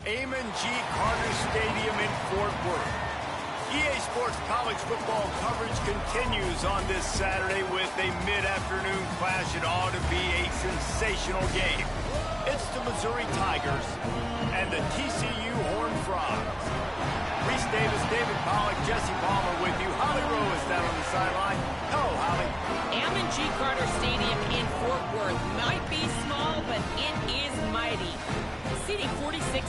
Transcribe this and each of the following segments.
Amon G. Carter Stadium in Fort Worth. EA Sports college football coverage continues on this Saturday with a mid-afternoon clash. It ought to be a sensational game. It's the Missouri Tigers and the TCU Horned Frogs. Reese Davis, David Pollack, Jesse Palmer with you. Holly Rowe is down on the sideline. Hello, Holly. Amon G. Carter Stadium in Fort Worth might be small, but it is mighty. Seating 46,000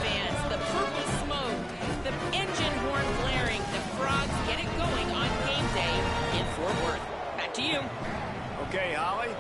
fans, the purple smoke, the engine horn blaring, the Frogs get it going on game day in Fort Worth. Back to you. Okay, Holly.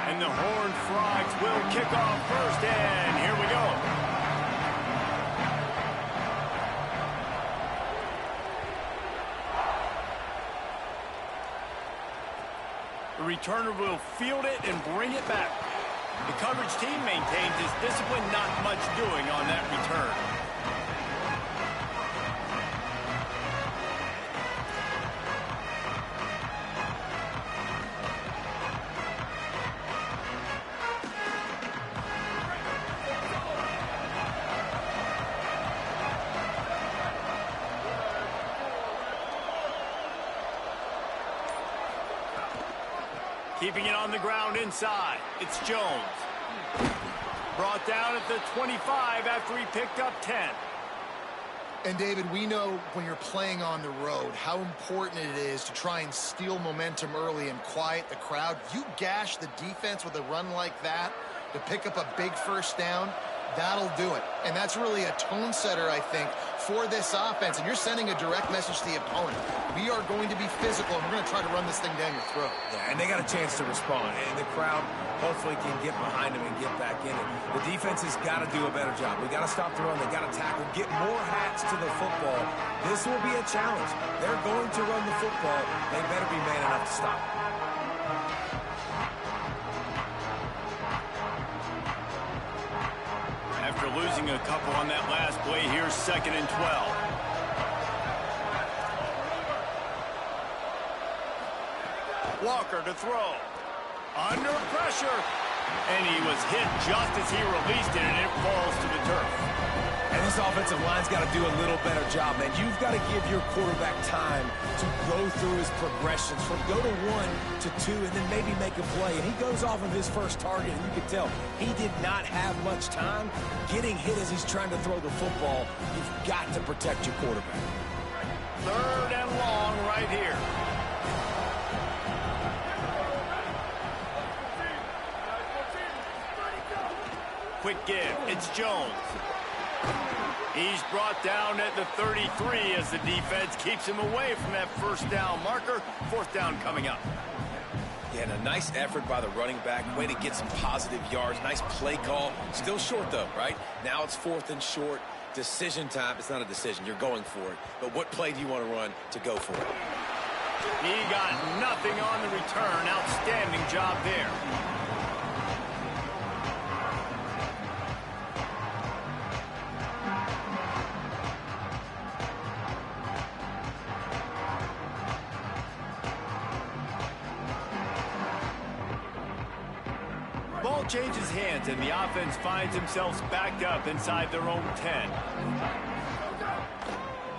And the Horned Frogs will kick off first, and here we go. The returner will field it and bring it back. The coverage team maintains its discipline, not much doing on that return. Keeping it on the ground inside. It's Jones. Brought down at the 25 after he picked up 10. And, David, we know when you're playing on the road how important it is to try and steal momentum early and quiet the crowd. You gash the defense with a run like that to pick up a big first down, that'll do it. And that's really a tone setter, I think, for this offense. And you're sending a direct message to the opponent. We are going to be physical, and we're going to try to run this thing down your throat. Yeah, and they got a chance to respond. And the crowd hopefully can get behind them and get back in it. The defense has got to do a better job. We got to stop the run. They got to tackle, get more hats to the football. This will be a challenge. They're going to run the football. They better be man enough to stop. After losing a couple on that last play, here's 2nd and 12. Walker to throw. Under pressure. And he was hit just as he released it, and it falls to the turf. And this offensive line's got to do a little better job, man. You've got to give your quarterback time to go through his progressions from go to 1 to 2 and then maybe make a play. And he goes off of his first target, and you can tell he did not have much time getting hit as he's trying to throw the football. You've got to protect your quarterback. 3rd and long right here. Quick give. It's Jones. He's brought down at the 33 as the defense keeps him away from that first down marker. 4th down coming up. Yeah, and a nice effort by the running back. Way to get some positive yards. Nice play call. Still short, though, right? Now it's 4th and short. Decision time. It's not a decision. You're going for it. But what play do you want to run to go for it? He got nothing on the return. Outstanding job there. Ball changes hands, and the offense finds themselves backed up inside their own 10.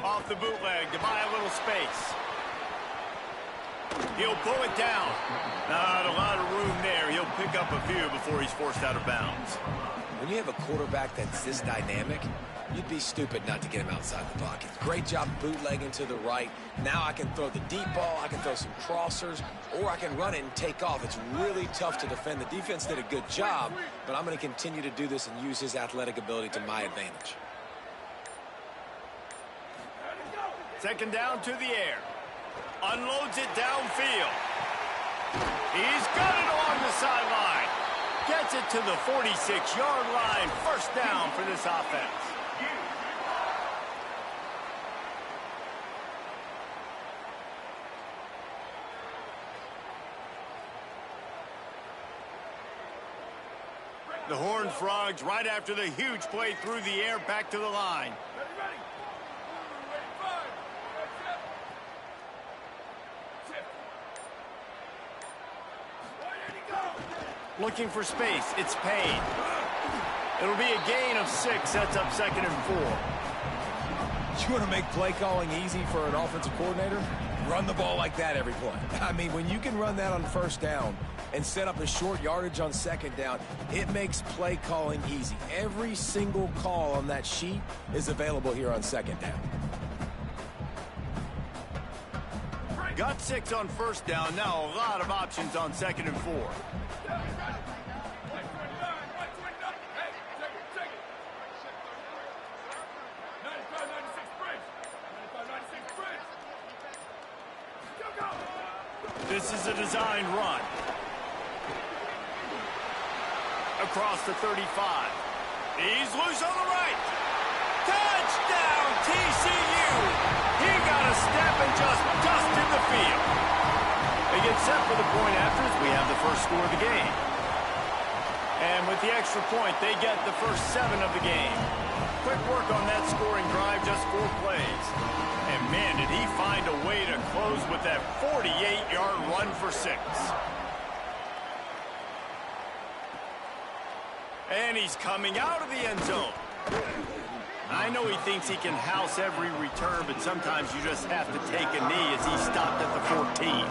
Off the bootleg to buy a little space. He'll pull it down. Not a lot of room there. He'll pick up a few before he's forced out of bounds. When you have a quarterback that's this dynamic, you'd be stupid not to get him outside the pocket. Great job bootlegging to the right. Now I can throw the deep ball, I can throw some crossers, or I can run it and take off. It's really tough to defend. The defense did a good job, but I'm going to continue to do this and use his athletic ability to my advantage. 2nd down to the air. Unloads it downfield. He's got it along the sideline. Gets it to the 46-yard line. First down for this offense. The Horned Frogs right after the huge play through the air back to the line. Looking for space. It's Payne. It'll be a gain of 6. Sets up 2nd and 4. You want to make play calling easy for an offensive coordinator? Run the ball like that every play. I mean, when you can run that on first down and set up a short yardage on 2nd down, it makes play calling easy. Every single call on that sheet is available here on 2nd down. Got 6 on 1st down. Now a lot of options on 2nd and 4. This is a designed run. Across the 35. He's loose on the right. Touchdown, TCU. He got a step and just dusted the field. They get set for the point after as we have the first score of the game. And with the extra point, they get the first 7 of the game. Quick work on that scoring drive, just 4 plays. And man, did he find a way to close with that 48-yard run for 6. And he's coming out of the end zone. I know he thinks he can house every return, but sometimes you just have to take a knee as he stopped at the 14.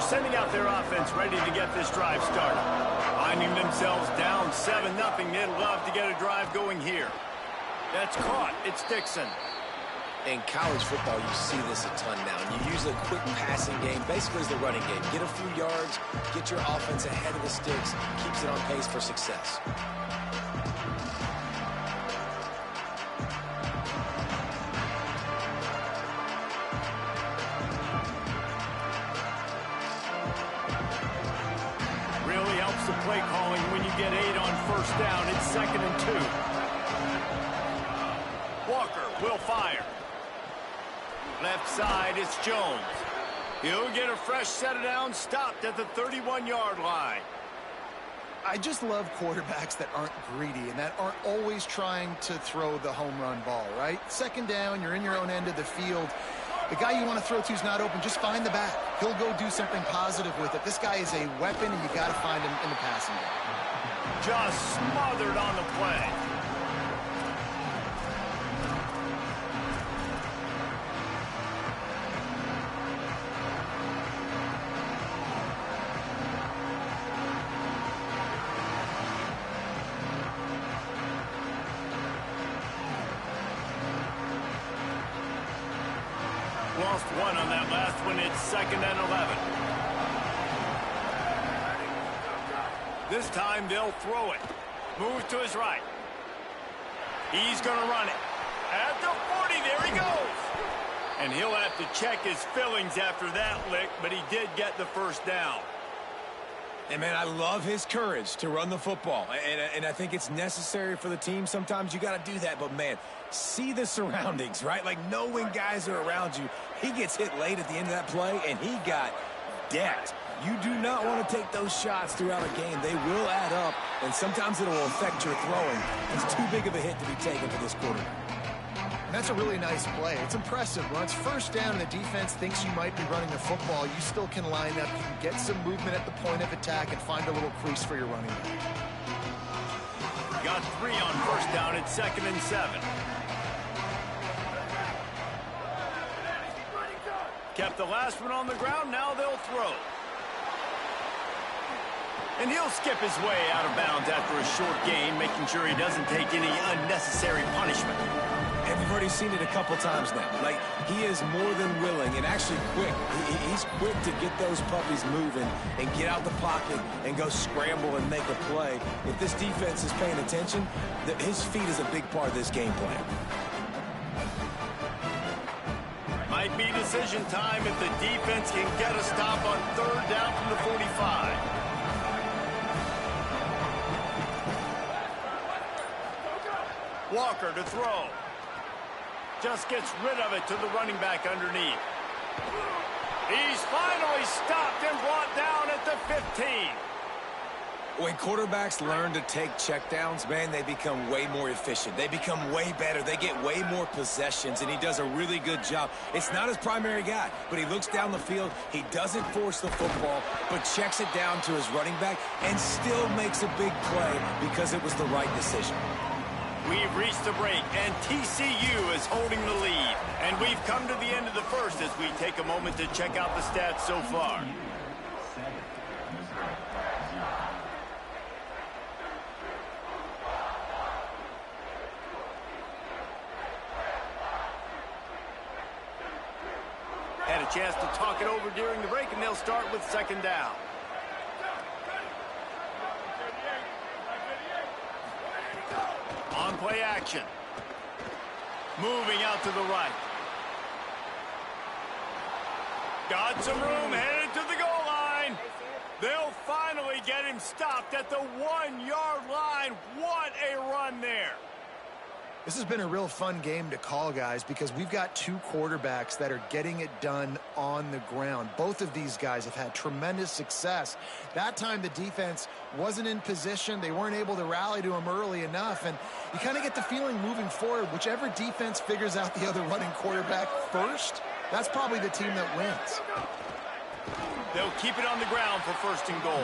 Sending out their offense ready to get this drive started. Finding themselves down 7-0. They'd love to get a drive going here. That's caught. It's Dixon. In college football, you see this a ton now. And you use a quick passing game, basically as the running game. Get a few yards, get your offense ahead of the sticks, keeps it on pace for success. The play calling when you get 8 on 1st down. It's 2nd and 2. Walker will fire. Left side, it's Jones. He'll get a fresh set of downs, stopped at the 31-yard line. I just love quarterbacks that aren't greedy and that aren't always trying to throw the home run ball, right? 2nd down, you're in your own end of the field. The guy you want to throw to is not open. Just find the back. He'll go do something positive with it. This guy is a weapon, and you got to find him in the passing game. Just smothered on the play. Lost 1 on that last one. It's 2nd and 11. This time they'll throw it. Move to his right. He's going to run it. At the 40, there he goes. And he'll have to check his fillings after that lick, but he did get the first down. And, man, I love his courage to run the football. And I think it's necessary for the team. Sometimes you got to do that. But, man, see the surroundings, right? Like, know when guys are around you. He gets hit late at the end of that play, and he got decked. You do not want to take those shots throughout a game. They will add up, and sometimes it will affect your throwing. It's too big of a hit to be taken for this quarterback. And that's a really nice play. It's impressive. When it's 1st down and the defense thinks you might be running the football, you still can line up. You can get some movement at the point of attack and find a little crease for your running back. Got 3 on 1st down. It's 2nd and 7. Kept the last one on the ground. Now they'll throw. And he'll skip his way out of bounds after a short gain, making sure he doesn't take any unnecessary punishment. And we've already seen it a couple times now. Like, he is more than willing and actually quick. He's quick to get those puppies moving and get out the pocket and go scramble and make a play. If this defense is paying attention, his feet is a big part of this game plan. Might be decision time if the defense can get a stop on 3rd down from the 45. Walker to throw. Just gets rid of it to the running back underneath. He's finally stopped and brought down at the 15. When quarterbacks learn to take checkdowns, man, they become way more efficient. They become way better. They get way more possessions, and he does a really good job. It's not his primary guy, but he looks down the field. He doesn't force the football, but checks it down to his running back and still makes a big play because it was the right decision. We've reached the break, and TCU is holding the lead. And we've come to the end of the first as we take a moment to check out the stats so far. Had a chance to talk it over during the break, and they'll start with 2nd down. On play action. Moving out to the right. Got some room, headed to the goal line. They'll finally get him stopped at the 1-yard line. What a run there. This has been a real fun game to call, guys, because we've got two quarterbacks that are getting it done on the ground. Both of these guys have had tremendous success. That time the defense wasn't in position. They weren't able to rally to him early enough, and you kind of get the feeling moving forward, whichever defense figures out the other running quarterback first, that's probably the team that wins. They'll keep it on the ground for 1st and goal.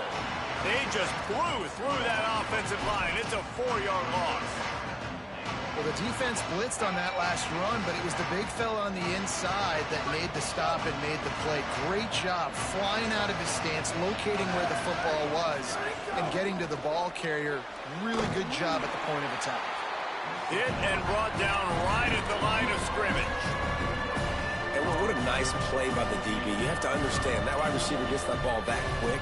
They just blew through that offensive line. It's a 4-yard loss. Well, the defense blitzed on that last run, but it was the big fella on the inside that made the stop and made the play. Great job flying out of his stance, locating where the football was, and getting to the ball carrier. Really good job at the point of attack. Hit and brought down right at the line of scrimmage. And what a nice play by the DB. You have to understand, that wide receiver gets that ball that quick.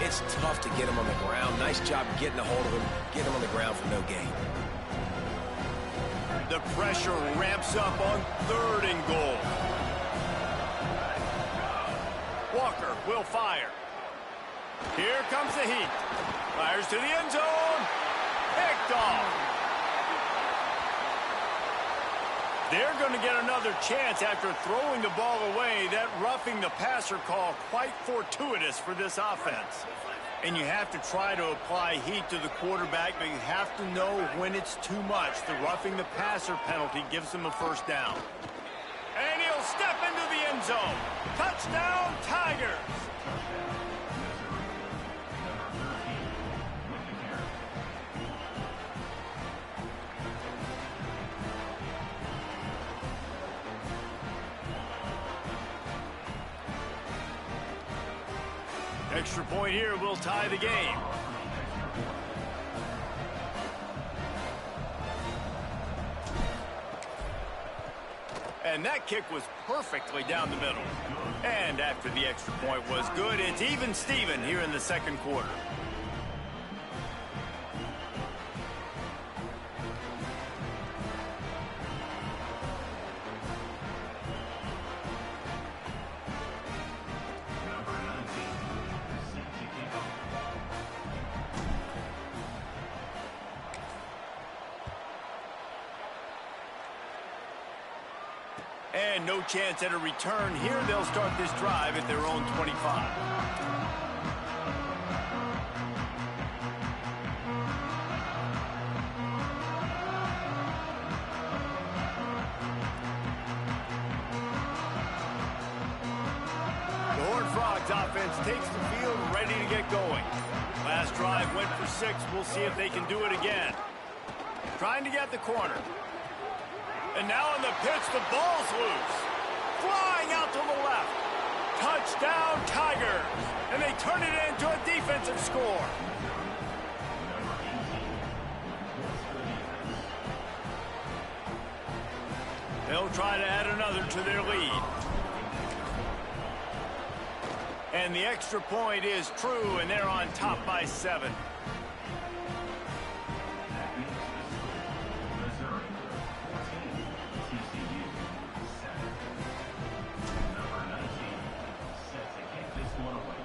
It's tough to get him on the ground. Nice job getting a hold of him, getting him on the ground for no gain. The pressure ramps up on 3rd and goal. Walker will fire. Here comes the heat. Fires to the end zone. Picked off. They're going to get another chance after throwing the ball away. That roughing the passer call quite fortuitous for this offense. And you have to try to apply heat to the quarterback, but you have to know when it's too much. The roughing the passer penalty gives him a 1st down. And he'll step into the end zone. Touchdown, Tigers! Extra point here will tie the game. And that kick was perfectly down the middle. And after the extra point was good, it's even Steven here in the 2nd quarter. And no chance at a return here. They'll start this drive at their own 25. The Horned Frogs offense takes the field, ready to get going. Last drive went for 6. We'll see if they can do it again. Trying to get the corner. And now on the pitch, the ball's loose. Flying out to the left. Touchdown, Tigers! And they turn it into a defensive score. They'll try to add another to their lead. And the extra point is true, and they're on top by 7. Missouri 14, TCU 7. Number 19 set to kick this one away.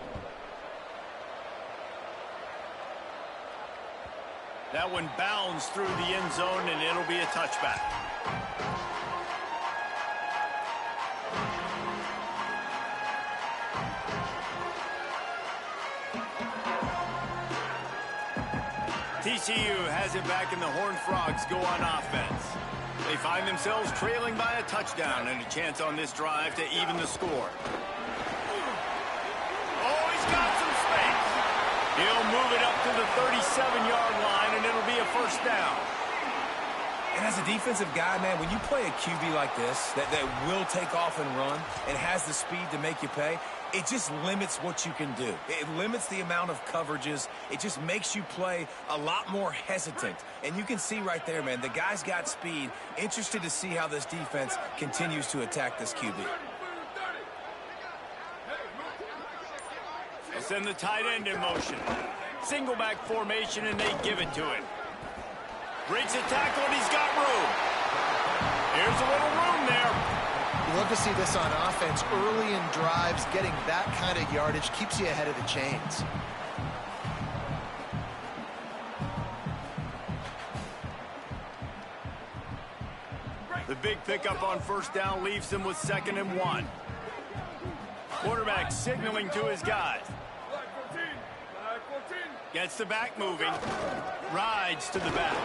That one bounds through the end zone, and it'll be a touchback. TCU has it back, and the Horned Frogs go on offense. They find themselves trailing by a touchdown and a chance on this drive to even the score. Oh, he's got some space. He'll move it up to the 37-yard line, and it'll be a first down. And as a defensive guy, man, when you play a QB like this that will take off and run and has the speed to make you pay, it just limits what you can do. It limits the amount of coverages. It just makes you play a lot more hesitant. And you can see right there, man, the guy's got speed. Interested to see how this defense continues to attack this QB. They send the tight end in motion. Single back formation, and they give it to him. Breaks a tackle, and he's got room. Here's a little room there. You love to see this on offense. Early in drives, getting that kind of yardage keeps you ahead of the chains. The big pickup on first down leaves them with 2nd and 1. Quarterback signaling to his guys. Gets the back moving. Rides to the back.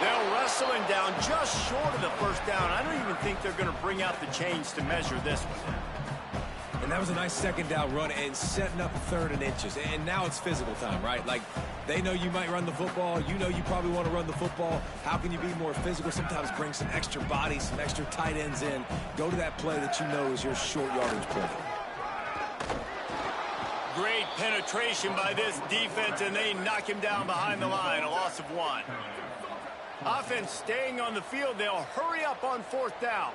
They'll wrestle him down just short of the first down. I don't even think they're going to bring out the chains to measure this one. And that was a nice second down run and setting up 3rd and inches. And now it's physical time, right? Like, they know you might run the football. You know you probably want to run the football. How can you be more physical? Sometimes bring some extra bodies, some extra tight ends in. Go to that play that you know is your short yardage play. Great penetration by this defense, and they knock him down behind the line. A loss of 1. Offense staying on the field. They'll hurry up on 4th down.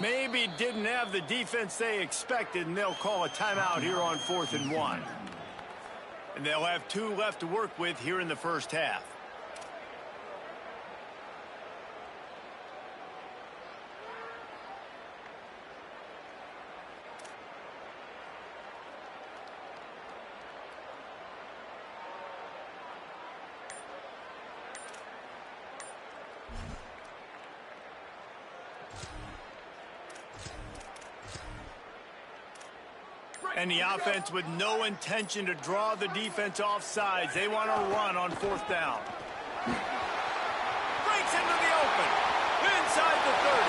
Maybe didn't have the defense they expected, and they'll call a timeout here on 4th and 1. And they'll have 2 left to work with here in the first half. And the offense with no intention to draw the defense off sides. They want to run on 4th down. Breaks into the open. Inside the 30.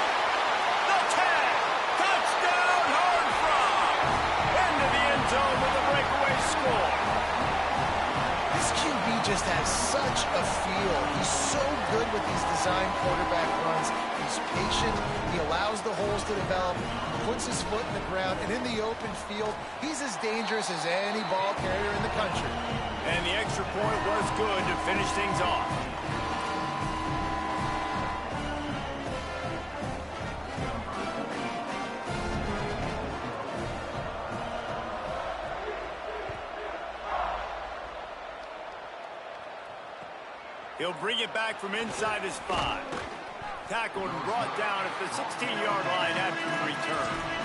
The tag. Touchdown, Horned Frogs. Into the end zone with a breakaway score. This QB just has such a feel. He's so good with these design quarterback runs. He's patient. He allows the holes to develop. Puts his foot in the ground, and in the open field, he's as dangerous as any ball carrier in the country. And the extra point was good to finish things off. He'll bring it back from inside his 5. Tackled and brought down at the 16-yard line after the return.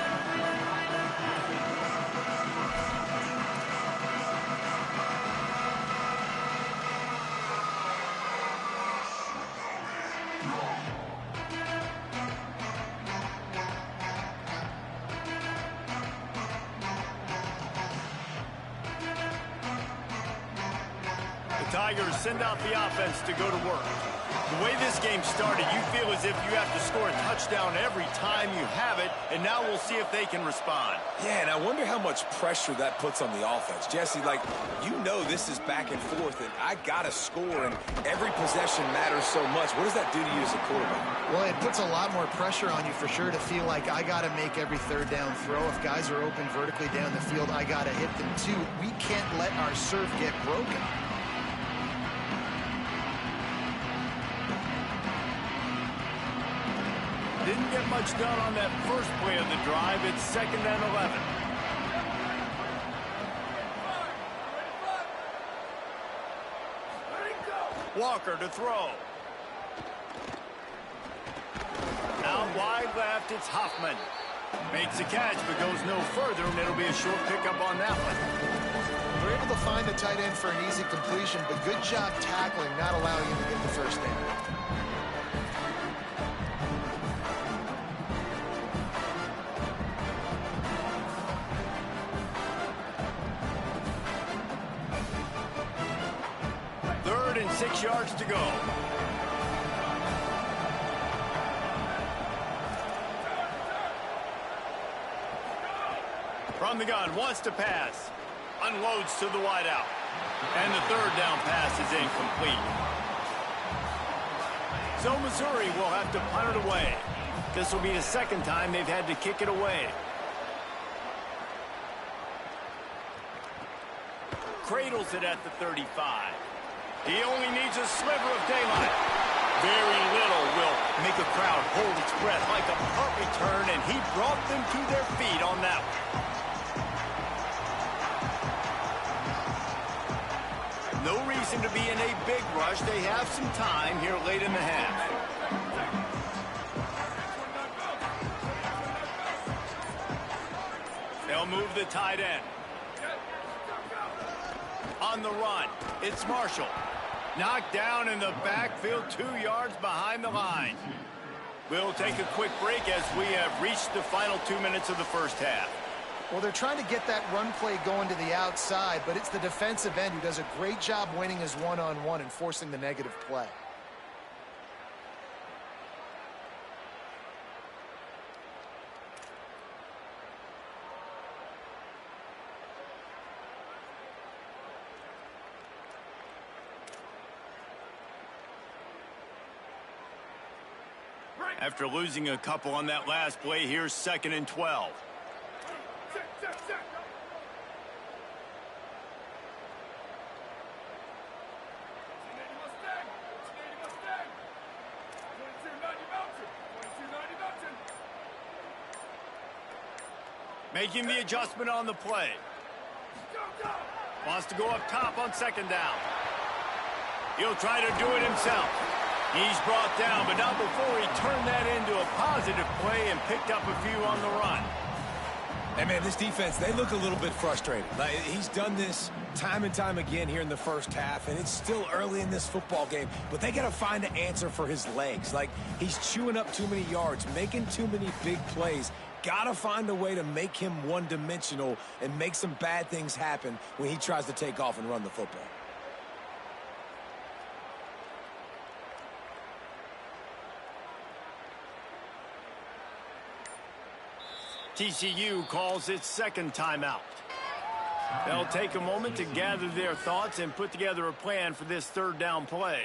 Tigers send out the offense to go to work. The way this game started, you feel as if you have to score a touchdown every time you have it, and now we'll see if they can respond. Yeah, and I wonder how much pressure that puts on the offense. Jesse, like, you know this is back and forth, and I got to score, and every possession matters so much. What does that do to you as a quarterback? Well, it puts a lot more pressure on you for sure to feel like I got to make every third down throw. If guys are open vertically down the field, I got to hit them too. We can't let our serve get broken. Didn't get much done on that first play of the drive. It's 2nd and 11. Walker to throw. Out wide left, it's Hoffman. Makes a catch, but goes no further, and it'll be a short pickup on that one. We're able to find the tight end for an easy completion, but good job tackling, not allowing him to get the first down. Third and 6 yards to go. From the gun, wants to pass. Unloads to the wideout. And the third down pass is incomplete. So Missouri will have to punt it away. This will be the second time they've had to kick it away. Cradles it at the 35. He only needs a sliver of daylight. Very little will make a crowd hold its breath like a punt return, and he brought them to their feet on that one. No reason to be in a big rush. They have some time here late in the half. They'll move the tight end. On the run, it's Marshall. Knocked down in the backfield, 2 yards behind the line. We'll take a quick break as we have reached the final 2 minutes of the first half. Well, they're trying to get that run play going to the outside, but it's the defensive end who does a great job winning his one-on-one and forcing the negative play. After losing a couple on that last play, here's 2nd and 12. Making the adjustment on the play. Wants to go up top on 2nd down. He'll try to do it himself. He's brought down, but not before he turned that into a positive play and picked up a few on the run. Hey, man, this defense, they look a little bit frustrated. Like, he's done this time and time again here in the first half, and it's still early in this football game, but they got to find an answer for his legs. Like, he's chewing up too many yards, making too many big plays. Got to find a way to make him one-dimensional and make some bad things happen when he tries to take off and run the football. TCU calls its 2nd timeout. They'll take a moment to gather their thoughts and put together a plan for this 3rd down play.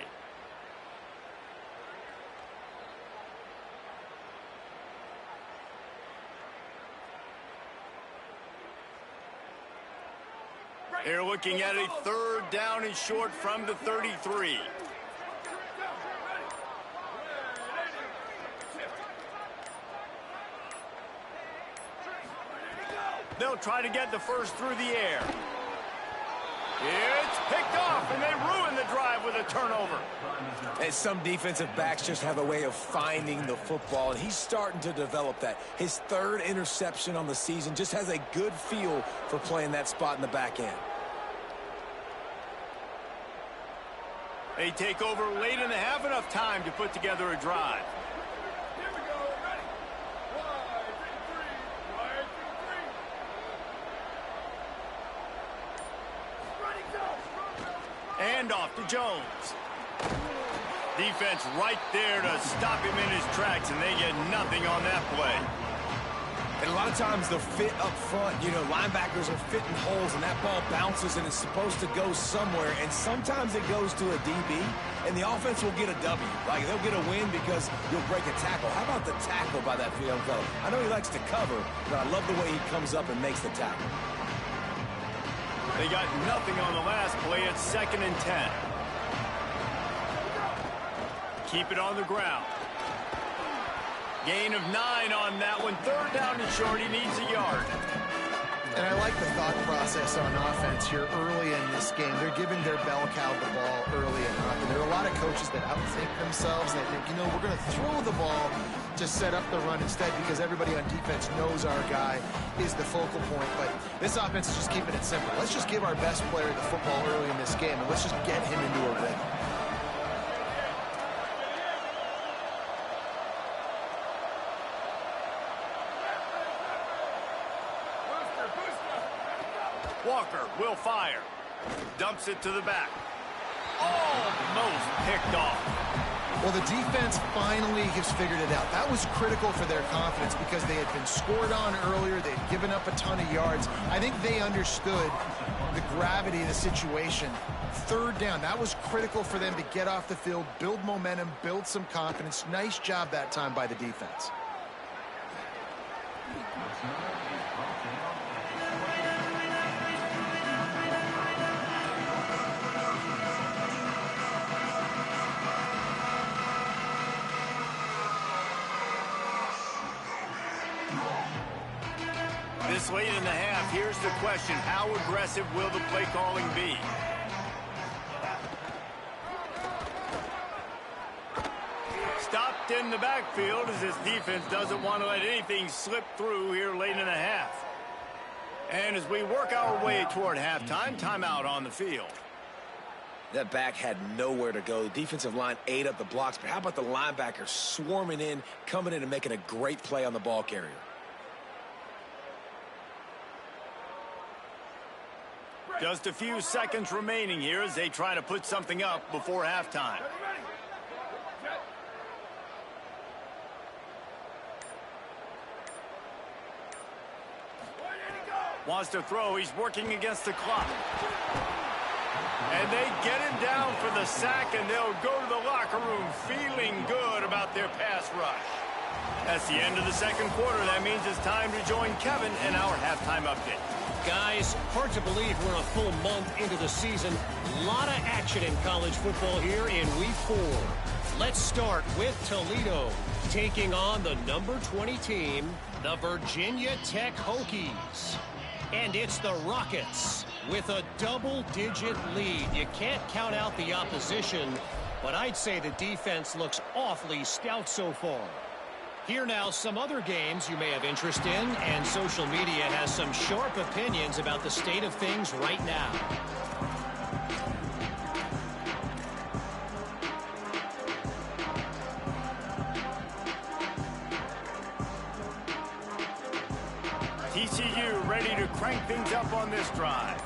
They're looking at a 3rd down and short from the 33. They'll try to get the first through the air. It's picked off, and they ruin the drive with a turnover. And some defensive backs just have a way of finding the football, and he's starting to develop that. His 3rd interception on the season, just has a good feel for playing that spot in the back end. They take over late and they have enough time to put together a drive. And handoff to Jones. Defense right there to stop him in his tracks, and they get nothing on that play. And a lot of times the fit up front, you know, linebackers are fitting holes, and that ball bounces, and it's supposed to go somewhere, and sometimes it goes to a DB, and the offense will get a W. Like, they'll get a win because you'll break a tackle. How about the tackle by that young fellow? I know he likes to cover, but I love the way he comes up and makes the tackle. They got nothing on the last play. It's 2nd and 10. Keep it on the ground. Gain of 9 on that one. 3rd down and short. He needs a yard. And I like the thought process on offense here early in this game. They're giving their bell cow the ball early enough. And there are a lot of coaches that outthink themselves. And they think, you know, we're going to throw the ball to set up the run instead because everybody on defense knows our guy is the focal point. But this offense is just keeping it simple. Let's just give our best player the football early in this game, and let's just get him into a rhythm. Walker will fire. Dumps it to the back. Almost picked off. Well, the defense finally has figured it out. That was critical for their confidence because they had been scored on earlier. They had given up a ton of yards. I think they understood the gravity of the situation. 3rd down, that was critical for them to get off the field, build momentum, build some confidence. Nice job that time by the defense. This late in the half, here's the question. How aggressive will the play calling be? Stopped in the backfield as this defense doesn't want to let anything slip through here late in the half. And as we work our way toward halftime, timeout on the field. That back had nowhere to go. The defensive line ate up the blocks, but how about the linebackers swarming in, coming in and making a great play on the ball carrier? Just a few seconds remaining here as they try to put something up before halftime. Wants to throw. He's working against the clock. And they get him down for the sack, and they'll go to the locker room feeling good about their pass rush. That's the end of the 2nd quarter. That means it's time to join Kevin in our halftime update. Guys, hard to believe we're a full month into the season. A lot of action in college football here in Week 4. Let's start with Toledo, taking on the number 20 team, the Virginia Tech Hokies. And it's the Rockets with a double-digit lead. You can't count out the opposition, but I'd say the defense looks awfully stout so far. Here now, some other games you may have interest in, and social media has some sharp opinions about the state of things right now. TCU ready to crank things up on this drive.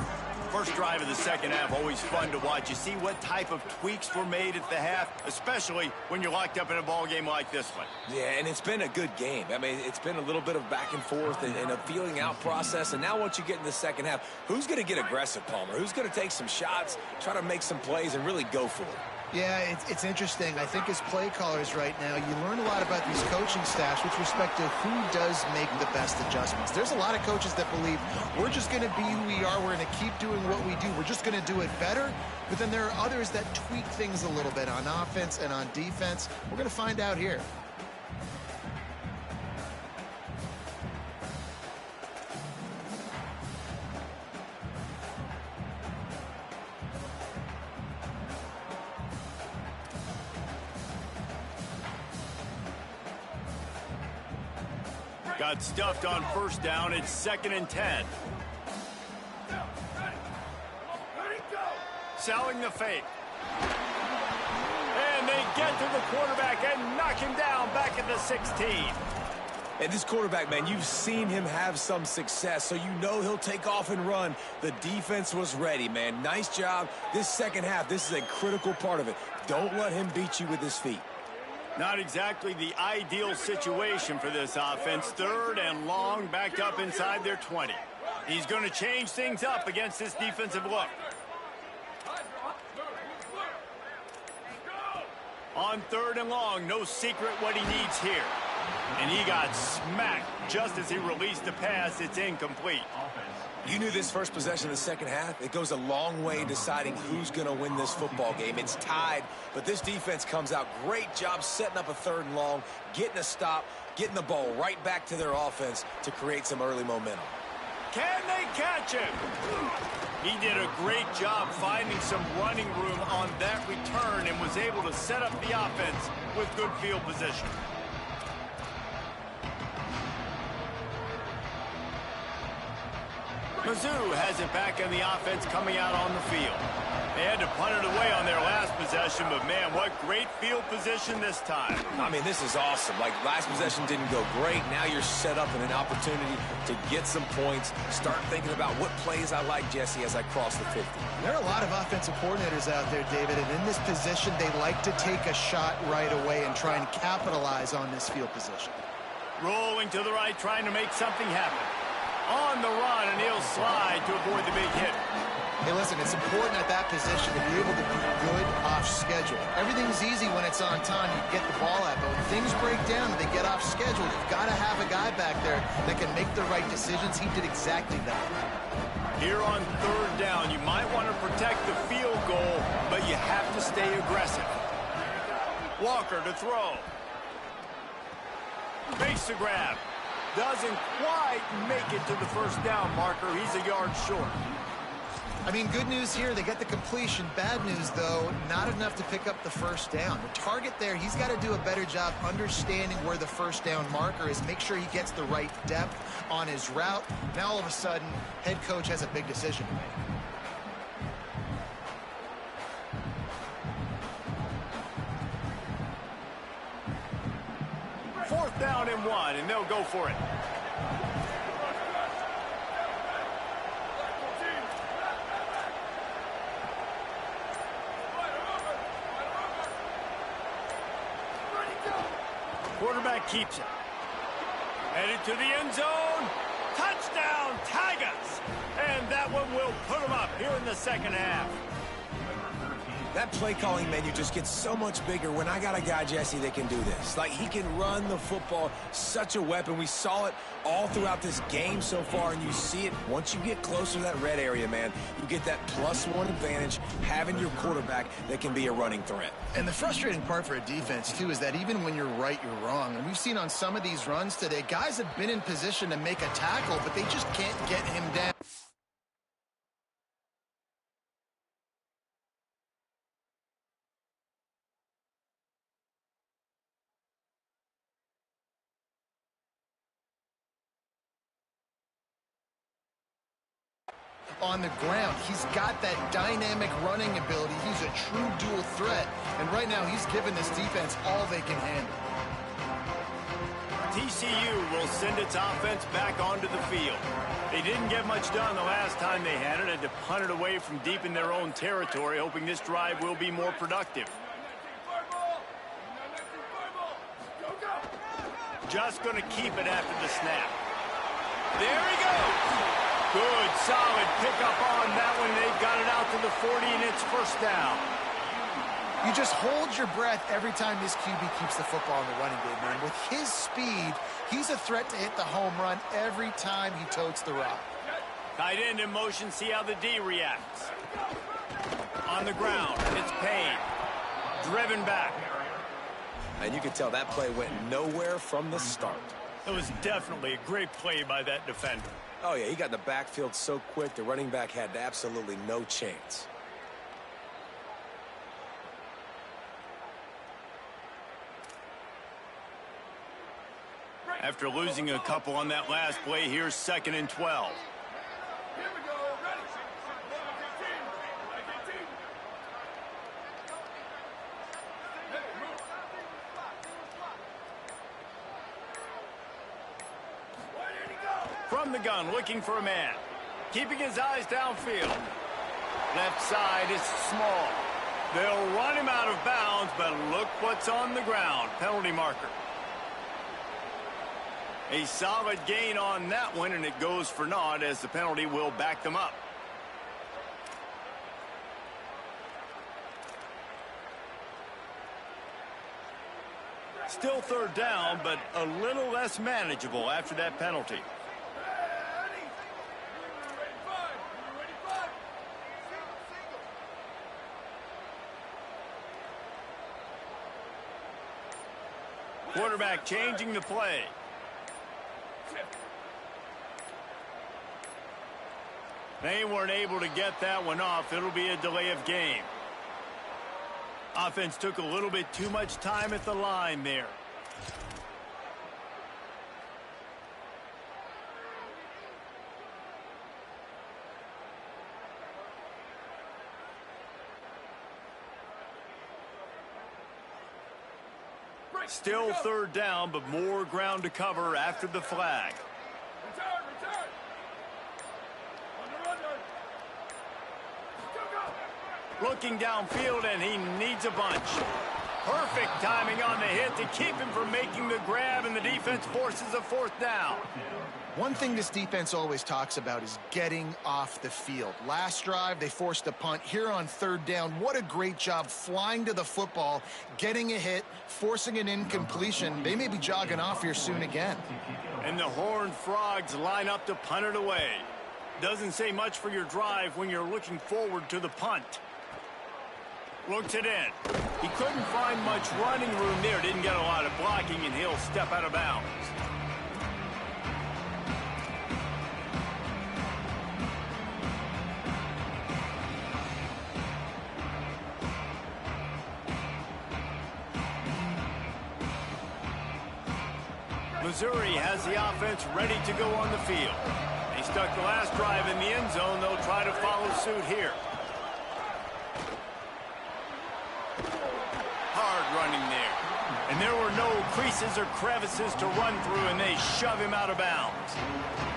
First drive of the 2nd half, always fun to watch. You see what type of tweaks were made at the half, especially when you're locked up in a ball game like this one. Yeah, and it's been a good game. I mean, it's been a little bit of back and forth and a feeling out process. And now once you get in the 2nd half, who's going to get aggressive, Palmer? Who's going to take some shots, try to make some plays, and really go for it? Yeah, it's interesting. I think as play callers right now, you learn a lot about these coaching staffs with respect to who does make the best adjustments. There's a lot of coaches that believe we're just going to be who we are. We're going to keep doing what we do. We're just going to do it better. But then there are others that tweak things a little bit on offense and on defense. We're going to find out here. Got stuffed on 1st down. It's 2nd and 10. Selling the fake. And they get to the quarterback and knock him down back at the 16. And this quarterback, man, you've seen him have some success, so you know he'll take off and run. The defense was ready, man. Nice job. This second half, this is a critical part of it. Don't let him beat you with his feet. Not exactly the ideal situation for this offense. 3rd and long, backed up inside their 20. He's going to change things up against this defensive look. On 3rd and long, no secret what he needs here. And he got smacked just as he released the pass. It's incomplete. You knew this first possession of the second half. It goes a long way in deciding who's going to win this football game. It's tied, but this defense comes out. Great job setting up a 3rd and long, getting a stop, getting the ball right back to their offense to create some early momentum. Can they catch him? He did a great job finding some running room on that return and was able to set up the offense with good field position. Mizzou has it back in the offense coming out on the field. They had to punt it away on their last possession, but man, what great field position this time. I mean, this is awesome. Like, last possession didn't go great. Now you're set up in an opportunity to get some points. Start thinking about what plays I like, Jesse, as I cross the 50. There are a lot of offensive coordinators out there, David, and in this position, they like to take a shot right away and try and capitalize on this field position. Rolling to the right, trying to make something happen. On the run, and he'll slide to avoid the big hit. Hey, listen, it's important at that position to be able to be good off schedule. Everything's easy when it's on time. You get the ball out, but when things break down and they get off schedule, you've got to have a guy back there that can make the right decisions. He did exactly that. Here on 3rd down, you might want to protect the field goal, but you have to stay aggressive. Walker to throw. Makes the grab. Doesn't quite make it to the 1st down marker. He's a yard short. I mean, good news here, they get the completion. Bad news, though, not enough to pick up the 1st down. The target there, he's got to do a better job understanding where the 1st down marker is, make sure he gets the right depth on his route. Now, all of a sudden, head coach has a big decision to make. 4th down and 1, and they'll go for it. Quarterback keeps it. Headed to the end zone. Touchdown, Tigers! And that one will put them up here in the second half. That play calling menu just gets so much bigger when I got a guy, Jesse, that can do this. Like, he can run the football, such a weapon. We saw it all throughout this game so far, and you see it once you get closer to that red area, man. You get that +1 advantage, having your quarterback that can be a running threat. And the frustrating part for a defense, too, is that even when you're right, you're wrong. And we've seen on some of these runs today, guys have been in position to make a tackle, but they just can't get him down. On the ground, he's got that dynamic running ability. He's a true dual threat, and right now he's given this defense all they can handle. TCU will send its offense back onto the field. They didn't get much done the last time they had it, to punt it away from deep in their own territory, hoping this drive will be more productive. Just going to keep it after the snap. There he goes. Good, solid pickup on that one. They've got it out to the 40, and it's 1st down. You just hold your breath every time this QB keeps the football in the running game, man. With his speed, he's a threat to hit the home run every time he totes the rock. Tight end in motion, see how the D reacts. On the ground, it's Payne. Driven back. And you can tell that play went nowhere from the start. It was definitely a great play by that defender. Oh, yeah, he got in the backfield so quick, the running back had absolutely no chance. After losing a couple on that last play, here's 2nd and 12. from the gun, looking for a man. Keeping his eyes downfield. Left side is small. They'll run him out of bounds, but look what's on the ground. Penalty marker. A solid gain on that one, and it goes for naught as the penalty will back them up. Still third down, but a little less manageable after that penalty. Quarterback changing the play. They weren't able to get that one off. It'll be a delay of game. Offense took a little bit too much time at the line there. Still third down, but more ground to cover after the flag. Looking downfield, and he needs a bunch. Perfect timing on the hit to keep him from making the grab, and the defense forces a fourth down. One thing this defense always talks about is getting off the field. Last drive, they forced a punt. Here on third down, what a great job flying to the football, getting a hit, forcing an incompletion. They may be jogging off here soon again. And the Horned Frogs line up to punt it away. Doesn't say much for your drive when you're looking forward to the punt. Looks it in. He couldn't find much running room there. Didn't get a lot of blocking, and he'll step out of bounds. Missouri has the offense ready to go on the field. They stuck the last drive in the end zone. They'll try to follow suit here. Hard running there. And there were no creases or crevices to run through, and they shove him out of bounds.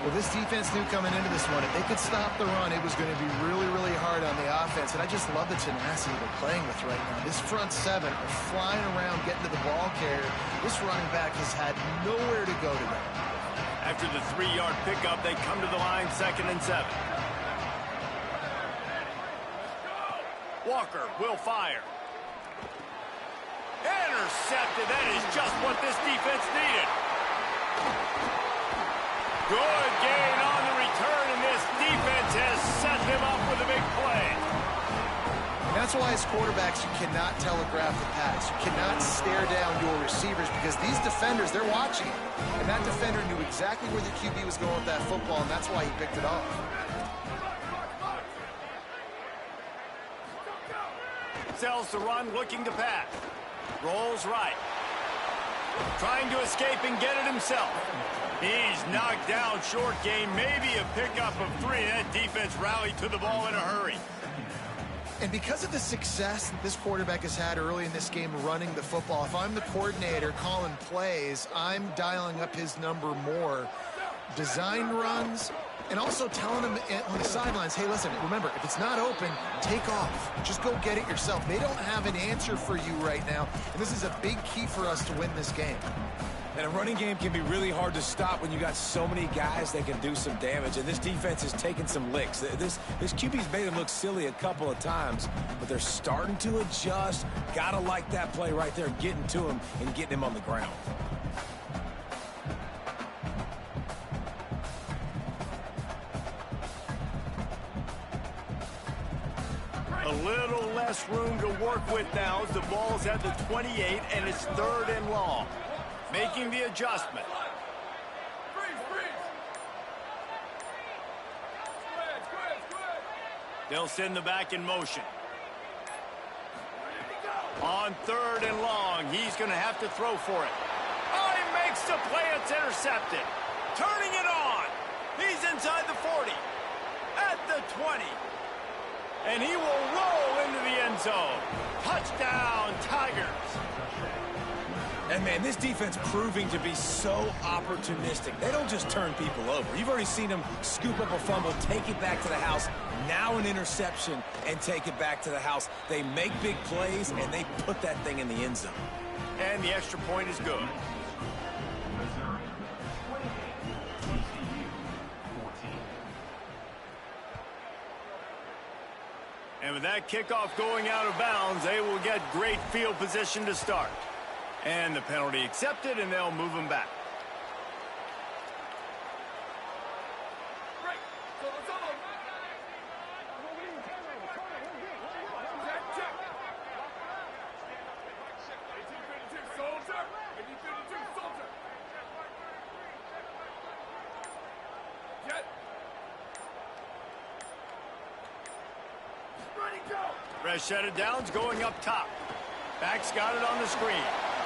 Well, this defense knew coming into this one, if they could stop the run, it was going to be really, really hard on the offense. And I just love the tenacity they're playing with right now. This front seven are flying around, getting to the ball carrier. This running back has had nowhere to go today. After the 3-yard pickup, they come to the line, 2nd and 7. Walker will fire. Intercepted. That is just what this defense needed. Good gain on the return, and this defense has set him up with a big play. And that's why as quarterbacks, you cannot telegraph the pass. You cannot stare down your receivers because these defenders, they're watching it. And that defender knew exactly where the QB was going with that football, and that's why he picked it off. Sells the run, looking to pass. Rolls right. Trying to escape and get it himself. He's knocked down short game, maybe a pickup of 3. That defense rallied to the ball in a hurry. And because of the success that this quarterback has had early in this game running the football, if I'm the coordinator calling plays, I'm dialing up his number more. Design runs, and also telling him on the sidelines, hey, listen, remember, if it's not open, take off. Just go get it yourself. They don't have an answer for you right now, and this is a big key for us to win this game. And a running game can be really hard to stop when you got so many guys that can do some damage. And this defense is taking some licks. This QB's made him look silly a couple of times, but they're starting to adjust. Gotta like that play right there, getting to him and getting him on the ground. A little less room to work with now as the ball's at the 28, and it's 3rd and long. Making the adjustment. They'll send the back in motion. On 3rd and long, he's going to have to throw for it. Oh, he makes the play. It's intercepted. Turning it on. He's inside the 40. At the 20. And he will roll into the end zone. Touchdown, Tigers. And, man, this defense proving to be so opportunistic. They don't just turn people over. You've already seen them scoop up a fumble, take it back to the house, now an interception, and take it back to the house. They make big plays, and they put that thing in the end zone. And the extra point is good. Missouri, 28. TCU, 14. And with that kickoff going out of bounds, they will get great field position to start. And the penalty accepted, and they'll move them back. Fresh set of downs going up top. Back's got it on the screen.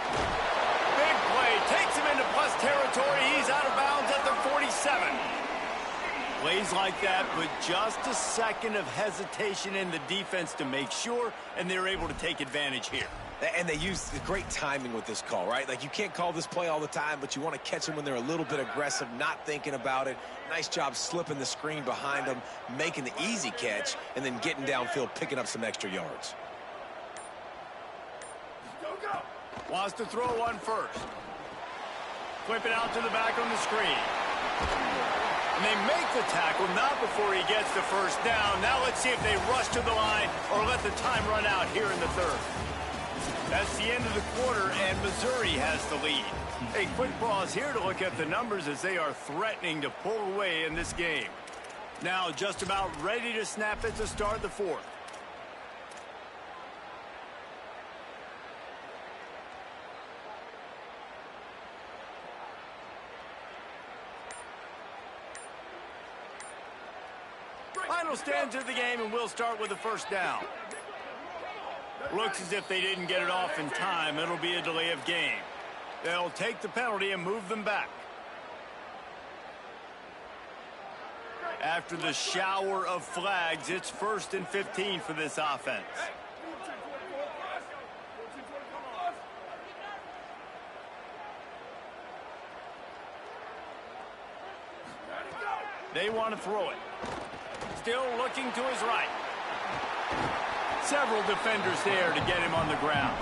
Big play. Takes him into plus territory. He's out of bounds at the 47. Plays like that with just a second of hesitation in the defense to make sure, and they're able to take advantage here. And they use the great timing with this call, right? Like, you can't call this play all the time, but you want to catch them when they're a little bit aggressive, not thinking about it. Nice job slipping the screen behind them, making the easy catch, and then getting downfield, picking up some extra yards. Wants to throw one first. Whip it out to the back on the screen. And they make the tackle, not before he gets the first down. Now let's see if they rush to the line or let the time run out here in the third. That's the end of the quarter, and Missouri has the lead. A quick pause here to look at the numbers as they are threatening to pull away in this game. Now just about ready to snap it to start the fourth. Final stands of the game, and we'll start with the first down. Looks as if they didn't get it off in time. It'll be a delay of game. They'll take the penalty and move them back. After the shower of flags, it's 1st and 15 for this offense. They want to throw it. Still looking to his right. Several defenders there to get him on the ground.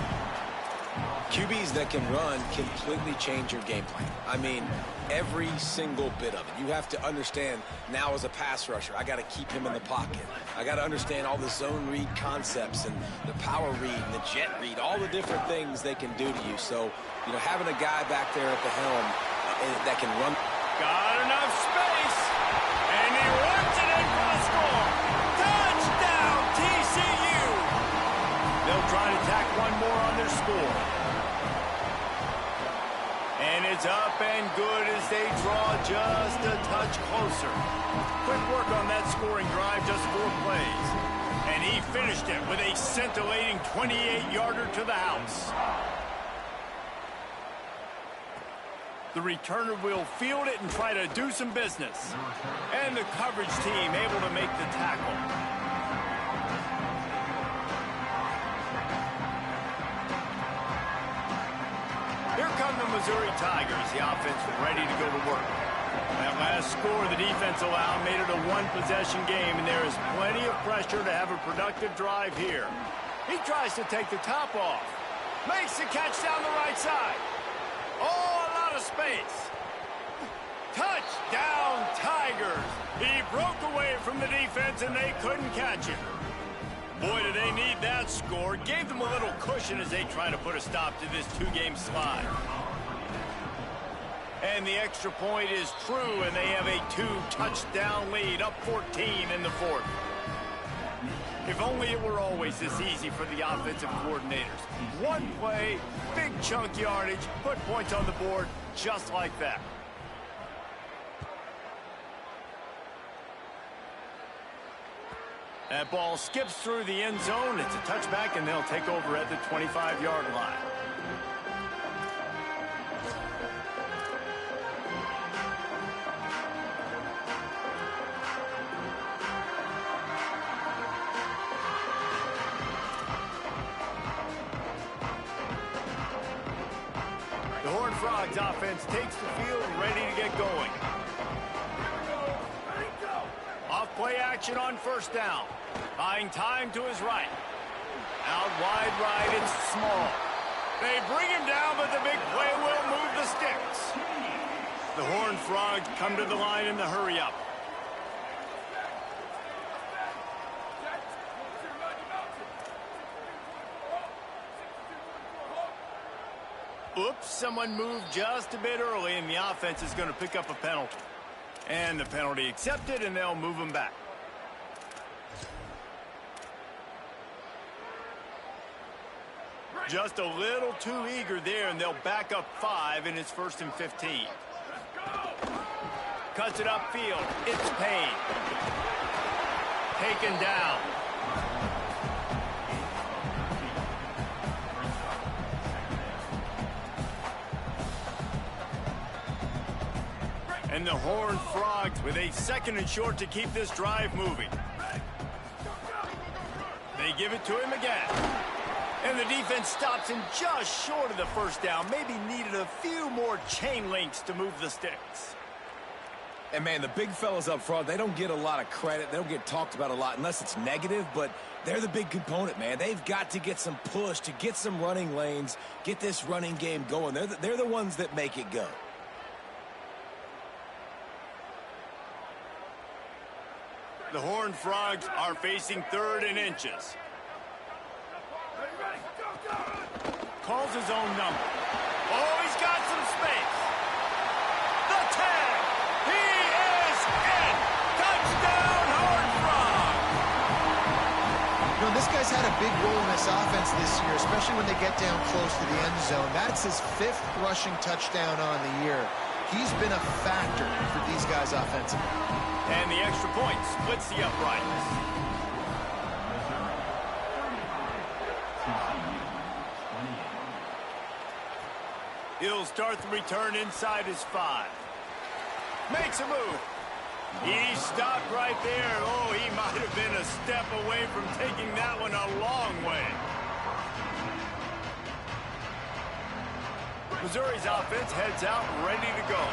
QBs that can run completely change your game plan. I mean, every single bit of it. You have to understand now as a pass rusher, I got to keep him in the pocket. I got to understand all the zone read concepts and the power read and the jet read, all the different things they can do to you. So, you know, having a guy back there at the helm that can run. Got enough space, and he runs it in for the score. Touchdown, TCU. They'll try to tack one more on their score. And it's up and good as they draw just a touch closer. Quick work on that scoring drive, just 4 plays. And he finished it with a scintillating 28-yarder to the house. The returner will field it and try to do some business. And the coverage team able to make the tackle. Here come the Missouri Tigers. The offense ready to go to work. That last score the defense allowed made it a one-possession game, and there is plenty of pressure to have a productive drive here. He tries to take the top off. Makes the catch down the right side. Oh, a lot of space. Touchdown, Tigers. He broke away from the defense, and they couldn't catch him. Boy, do they need that score. Gave them a little cushion as they try to put a stop to this 2-game slide. And the extra point is true, and they have a 2-touchdown lead, up 14 in the fourth. If only it were always this easy for the offensive coordinators. One play, big chunk yardage, put points on the board just like that. That ball skips through the end zone. It's a touchback, and they'll take over at the 25-yard line. Frogs offense takes the field ready to get going. Off play action on first down. Buying time to his right. Out wide right, it's Small. They bring him down, but the big play will move the sticks. The Horned Frogs come to the line in the hurry-up. Oops, someone moved just a bit early, and the offense is going to pick up a penalty. And the penalty accepted, and they'll move him back. Just a little too eager there, and they'll back up 5, and it's 1st and 15. Cuts it upfield. It's Payne. Taken down. And the Horned Frogs with a 2nd and short to keep this drive moving. They give it to him again. And the defense stops him just short of the first down. Maybe needed a few more chain links to move the sticks. And, man, the big fellas up front, they don't get a lot of credit. They don't get talked about a lot unless it's negative, but they're the big component, man. They've got to get some push, to get some running lanes, get this running game going. They're the ones that make it go. The Horned Frogs are facing 3rd and inches. Calls his own number. Oh, he's got some space. The tag. He is in. Touchdown, Horned Frogs. You know, this guy's had a big role in this offense this year, especially when they get down close to the end zone. That's his 5th rushing touchdown on the year. He's been a factor for these guys offensively. And the extra point splits the uprights. He'll start the return inside his 5. Makes a move. He stopped right there. Oh, he might have been a step away from taking that one a long way. Missouri's offense heads out ready to go.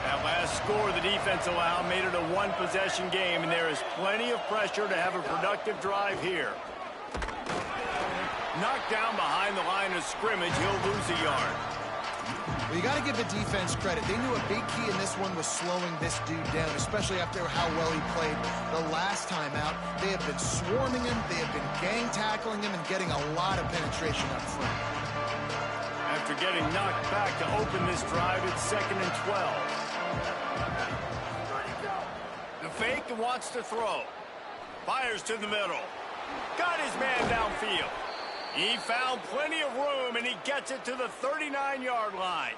That last score the defense allowed made it a 1-possession game, and there is plenty of pressure to have a productive drive here. Knocked down behind the line of scrimmage, he'll lose a yard. Well, you got to give the defense credit. They knew a big key in this one was slowing this dude down, especially after how well he played the last time out. They have been swarming him, they have been gang tackling him, and getting a lot of penetration up front. After getting knocked back to open this drive, it's 2nd and 12. The fake and wants to throw. Fires to the middle. Got his man downfield. He found plenty of room, and he gets it to the 39-yard line.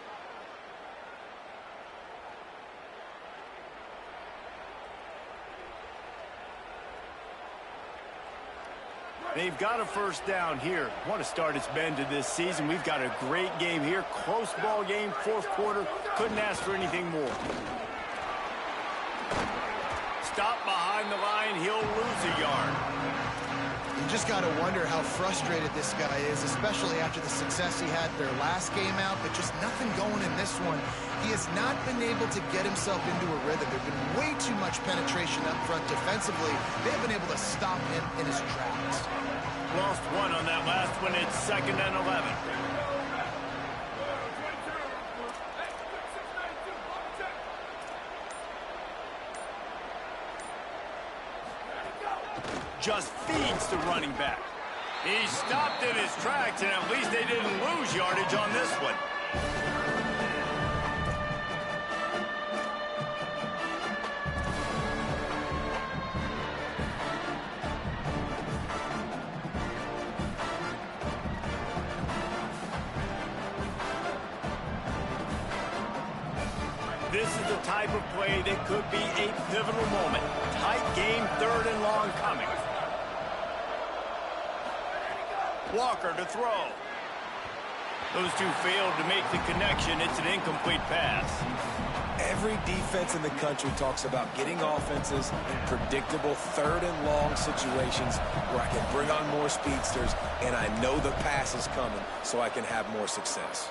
They've got a first down here. What a start it's been to this season. We've got a great game here. Close ball game, 4th quarter. Couldn't ask for anything more. Stop behind the line. He'll lose a yard. You just got to wonder how frustrated this guy is, especially after the success he had their last game out, but just nothing going in this one. He has not been able to get himself into a rhythm. There's been way too much penetration up front defensively. They've been able to stop him in his tracks. Lost 1 on that last one. It's 2nd and 11. Just feeds the running back. He stopped in his tracks, and at least they didn't lose yardage on this one. This is the type of play that could be a pivotal moment. Tight game, 3rd and long coming. Walker to throw. Those two failed to make the connection. It's an incomplete pass. Every defense in the country talks about getting offenses in predictable 3rd and long situations where I can bring on more speedsters, and I know the pass is coming so I can have more success.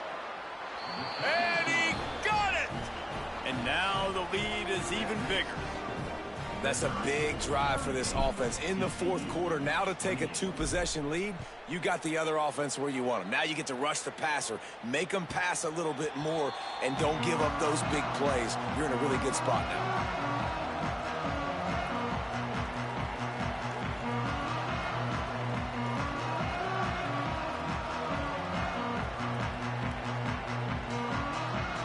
And he got it! And now the lead is even bigger. That's a big drive for this offense in the fourth quarter. Now to take a two-possession lead, you got the other offense where you want them. Now you get to rush the passer, make them pass a little bit more, and don't give up those big plays. You're in a really good spot now.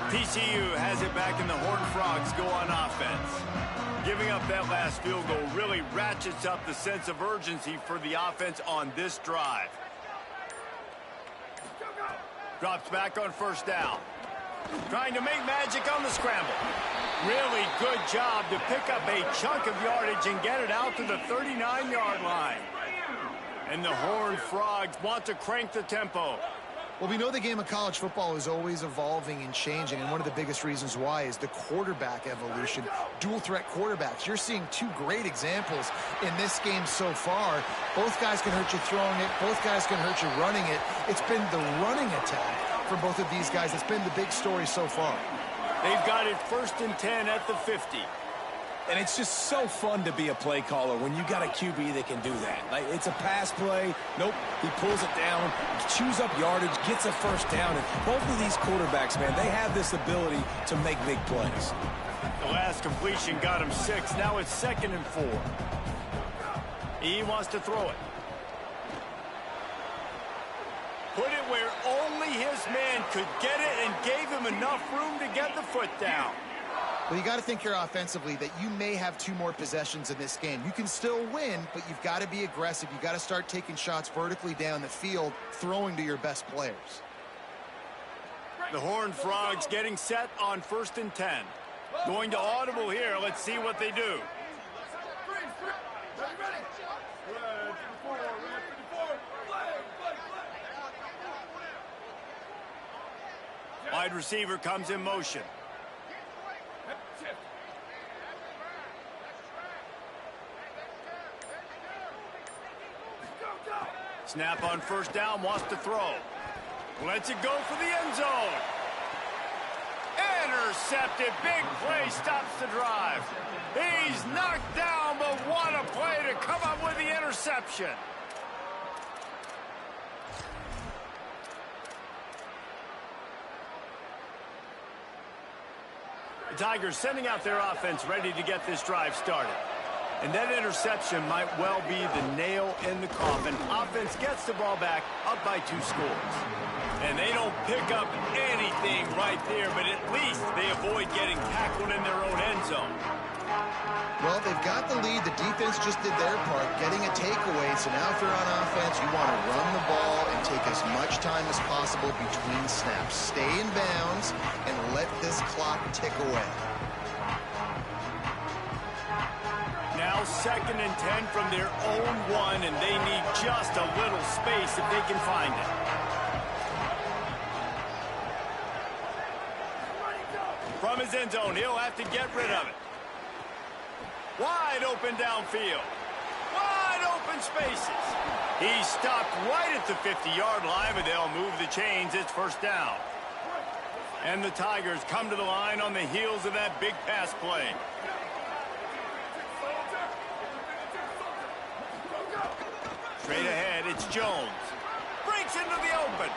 TCU has it back, and the Horned Frogs go on offense. Giving up that last field goal really ratchets up the sense of urgency for the offense on this drive. Drops back on first down. Trying to make magic on the scramble. Really good job to pick up a chunk of yardage and get it out to the 39-yard line. And the Horned Frogs want to crank the tempo. Well, we know the game of college football is always evolving and changing, and one of the biggest reasons why is the quarterback evolution. Dual-threat quarterbacks. You're seeing two great examples in this game so far. Both guys can hurt you throwing it. Both guys can hurt you running it. It's been the running attack for both of these guys that's been the big story so far. They've got it 1st and 10 at the 50. And it's just so fun to be a play caller when you got a QB that can do that. Like, it's a pass play. Nope, he pulls it down, chews up yardage, gets a first down. And both of these quarterbacks, man, they have this ability to make big plays. The last completion got him 6. Now it's 2nd and 4. He wants to throw it. Put it where only his man could get it and gave him enough room to get the foot down. Well, you got to think here offensively that you may have 2 more possessions in this game. You can still win, but you've got to be aggressive. You've got to start taking shots vertically down the field, throwing to your best players. The Horned Frogs getting set on 1st and 10. Going to audible here. Let's see what they do. Wide receiver comes in motion. Snap on first down, wants to throw. Lets it go for the end zone. Intercepted, big play, stops the drive. He's knocked down, but what a play to come up with the interception. The Tigers sending out their offense ready to get this drive started. And that interception might well be the nail in the coffin. Offense gets the ball back, up by 2 scores. And they don't pick up anything right there, but at least they avoid getting tackled in their own end zone. Well, they've got the lead. The defense just did their part, getting a takeaway. So now if you're on offense, you want to run the ball and take as much time as possible between snaps. Stay in bounds and let this clock tick away. Now 2nd and 10 from their own 1, and they need just a little space if they can find it. From his end zone, he'll have to get rid of it. Wide open downfield. Wide open spaces. He stopped right at the 50-yard line, but they'll move the chains. It's 1st down. And the Tigers come to the line on the heels of that big pass play. Straight ahead, it's Jones. Breaks into the open.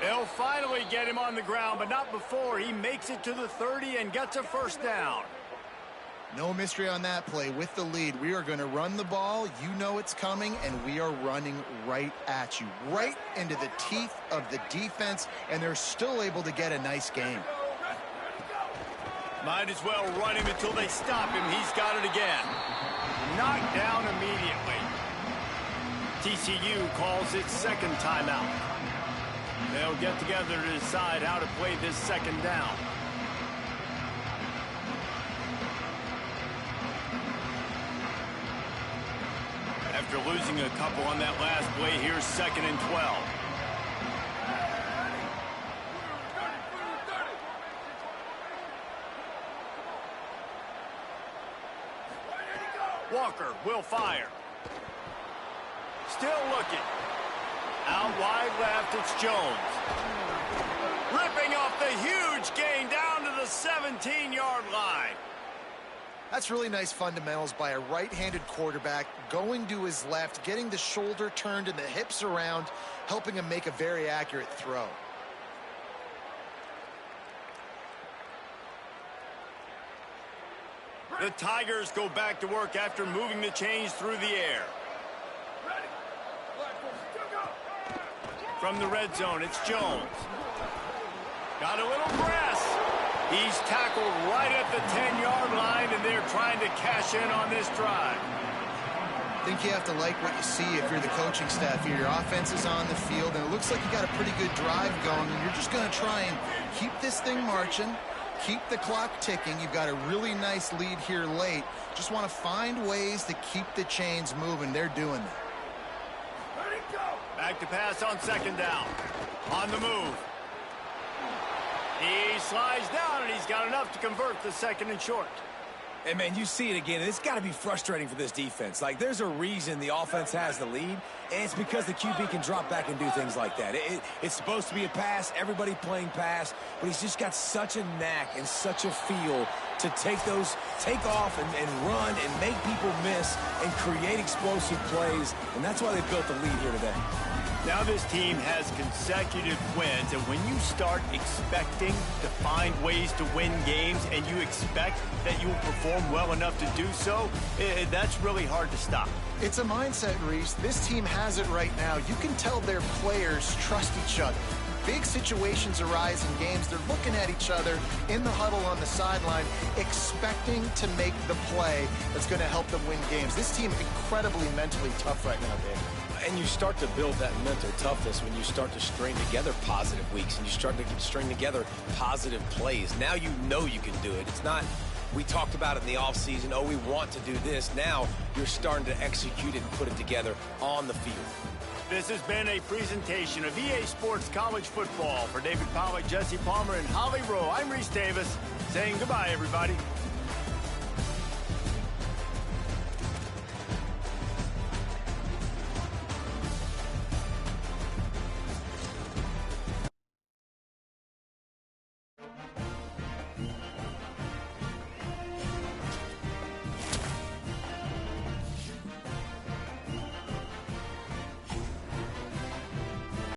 They'll finally get him on the ground, but not before he makes it to the 30 and gets a 1st down. No mystery on that play. With the lead, we are going to run the ball. You know it's coming, and we are running right at you, right into the teeth of the defense, and they're still able to get a nice game. Might as well run him until they stop him. He's got it again. Knocked down immediately. TCU calls its 2nd timeout. They'll get together to decide how to play this 2nd down. After losing a couple on that last play, here's 2nd and 12. Walker will fire. Still looking. Out wide left, it's Jones. Ripping off the huge gain down to the 17-yard line. That's really nice fundamentals by a right-handed quarterback, going to his left, getting the shoulder turned and the hips around, helping him make a very accurate throw. The Tigers go back to work after moving the chains through the air. From the red zone, it's Jones. Got a little press. He's tackled right at the 10-yard line, and they're trying to cash in on this drive. I think you have to like what you see if you're the coaching staff here. Your offense is on the field, and it looks like you got a pretty good drive going, and you're just going to try and keep this thing marching, keep the clock ticking. You've got a really nice lead here late. Just want to find ways to keep the chains moving. They're doing that. Back to pass on second down. On the move. He slides down, and he's got enough to convert the second and short. And, man, you see it again. It's got to be frustrating for this defense. Like, there's a reason the offense has the lead, and it's because the QB can drop back and do things like that. It's supposed to be a pass, everybody playing pass, but he's just got such a knack and such a feel to take off and run and make people miss and create explosive plays, and that's why they built the lead here today. Now this team has consecutive wins, and when you start expecting to find ways to win games and you expect that you will perform well enough to do so, that's really hard to stop. It's a mindset, Reese. This team has it right now. You can tell their players trust each other. Big situations arise in games. They're looking at each other in the huddle on the sideline, expecting to make the play that's going to help them win games. This team incredibly mentally tough right now, Dave. And you start to build that mental toughness when you start to string together positive weeks and you start to string together positive plays. Now you know you can do it. It's not, we talked about it in the offseason, oh, we want to do this. Now you're starting to execute it and put it together on the field. This has been a presentation of EA Sports College Football. For David Pollack, Jesse Palmer, and Holly Rowe, I'm Reese Davis saying goodbye, everybody.